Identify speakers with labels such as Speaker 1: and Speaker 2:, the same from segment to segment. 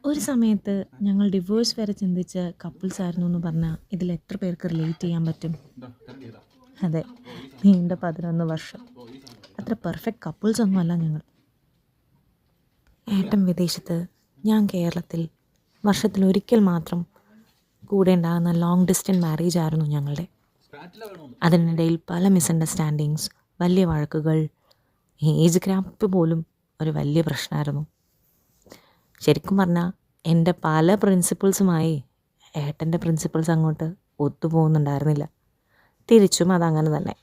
Speaker 1: ഒരു സമയത്ത് ഞങ്ങൾ ഡിവോഴ്സ് വരെ ചിന്തിച്ച കപ്പിൾസ് ആയിരുന്നു എന്ന് പറഞ്ഞാൽ ഇതിൽ എത്ര പേർക്ക് റിലേറ്റ് ചെയ്യാൻ പറ്റും? അതെ, നീണ്ട 11 വർഷം. അത്ര പെർഫെക്റ്റ് കപ്പിൾസ് ഒന്നുമല്ല ഞങ്ങൾ. ഏട്ടൻ വിദേശത്ത്, ഞാൻ കേരളത്തിൽ. വർഷത്തിലൊരിക്കൽ മാത്രം കൂടെ ഉണ്ടാകുന്ന ലോങ് ഡിസ്റ്റൻസ് മാരേജ് ആയിരുന്നു ഞങ്ങളുടെ. അതിനിടയിൽ പല മിസ്അണ്ടർസ്റ്റാൻഡിങ്സ്, വലിയ വഴക്കുകൾ, ഏജ് ഗ്യാപ്പ് പോലും ഒരു വലിയ പ്രശ്നമായിരുന്നു. ശരിക്കും പറഞ്ഞാൽ എൻ്റെ പല പ്രിൻസിപ്പിൾസുമായി ഏട്ടൻ്റെ പ്രിൻസിപ്പിൾസ് അങ്ങോട്ട് ഒത്തുപോകുന്നുണ്ടായിരുന്നില്ല. തിരിച്ചും അതങ്ങനെ തന്നെ.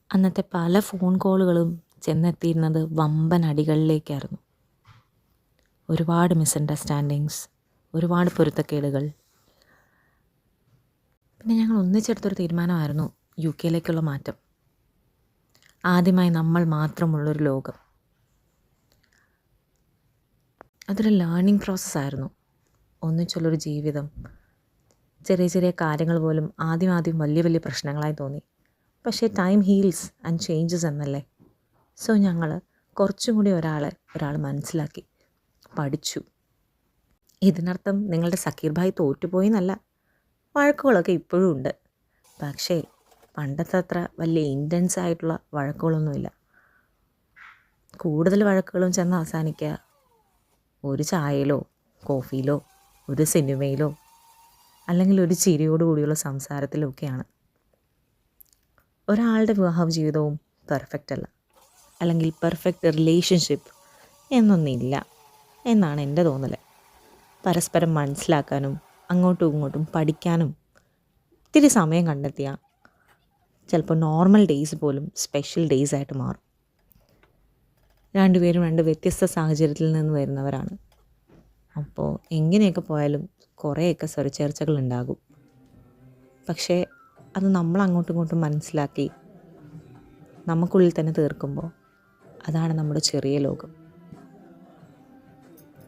Speaker 1: അന്നത്തെ പല ഫോൺ കോളുകളും ചെന്നെത്തിയിരുന്നത് വമ്പൻ അടികളിലേക്കായിരുന്നു. ഒരുപാട് മിസ്അണ്ടർസ്റ്റാൻഡിങ്സ്, ഒരുപാട് പൊരുത്തക്കേടുകൾ. പിന്നെ ഞങ്ങൾ ഒന്നിച്ചെടുത്തൊരു തീരുമാനമായിരുന്നു UK മാറ്റം. ആദ്യമായി നമ്മൾ മാത്രമുള്ളൊരു ലോകം. അതൊരു ലേണിംഗ് പ്രോസസ്സായിരുന്നു. ഒന്നിച്ചുള്ളൊരു ജീവിതം. ചെറിയ ചെറിയ കാര്യങ്ങൾ പോലും ആദ്യം വലിയ വലിയ പ്രശ്നങ്ങളായി തോന്നി. പക്ഷേ ടൈം ഹീൽസ് ആൻഡ് ചേഞ്ചസ് എന്നല്ലേ. സോ ഞങ്ങൾ കുറച്ചും കൂടി ഒരാൾ മനസ്സിലാക്കി, പഠിച്ചു. ഇതിനർത്ഥം നിങ്ങളുടെ സക്കീർ ഭായ് തോറ്റുപോയി എന്നല്ല. വഴക്കുകളൊക്കെ ഇപ്പോഴും ഉണ്ട്. പക്ഷേ പണ്ടത്തെ അത്ര വലിയ ഇൻറ്റൻസ് ആയിട്ടുള്ള വഴക്കുകളൊന്നുമില്ല. കൂടുതൽ വഴക്കുകളും ചെന്ന് അവസാനിക്കുക ഒരു ചായയിലോ കോഫിയിലോ ഒരു സിനിമയിലോ അല്ലെങ്കിൽ ഒരു ചിരിയോട് കൂടിയുള്ള സംസാരത്തിലോ ഒക്കെയാണ്. ഒരാളുടെ വിവാഹ ജീവിതവും പെർഫെക്റ്റ് അല്ല, അല്ലെങ്കിൽ പെർഫെക്റ്റ് റിലേഷൻഷിപ്പ് എന്നൊന്നില്ല എന്നാണ് എൻ്റെ തോന്നൽ. പരസ്പരം മനസ്സിലാക്കാനും അങ്ങോട്ടും ഇങ്ങോട്ടും പഠിക്കാനും ഇത്തിരി സമയം കണ്ടെത്തിയാൽ ചിലപ്പോൾ നോർമൽ ഡേയ്സ് പോലും സ്പെഷ്യൽ ഡേയ്സ് ആയിട്ട് മാറും. രണ്ടുപേരും രണ്ട് വ്യത്യസ്ത സാഹചര്യത്തിൽ നിന്ന് വരുന്നവരാണ്. അപ്പോൾ എങ്ങനെയൊക്കെ പോയാലും കുറേയൊക്കെ സ്വരച്ചേർച്ചകൾ ഉണ്ടാകും. പക്ഷേ അത് നമ്മൾ അങ്ങോട്ടും ഇങ്ങോട്ടും മനസ്സിലാക്കി നമുക്കുള്ളിൽ തന്നെ തീർക്കുമ്പോൾ അതാണ് നമ്മുടെ ചെറിയ ലോകം.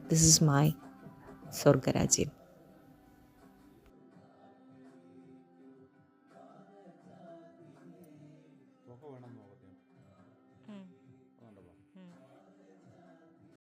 Speaker 1: ദിസ് ഈസ് മൈ സ്വർഗരാജ്യം.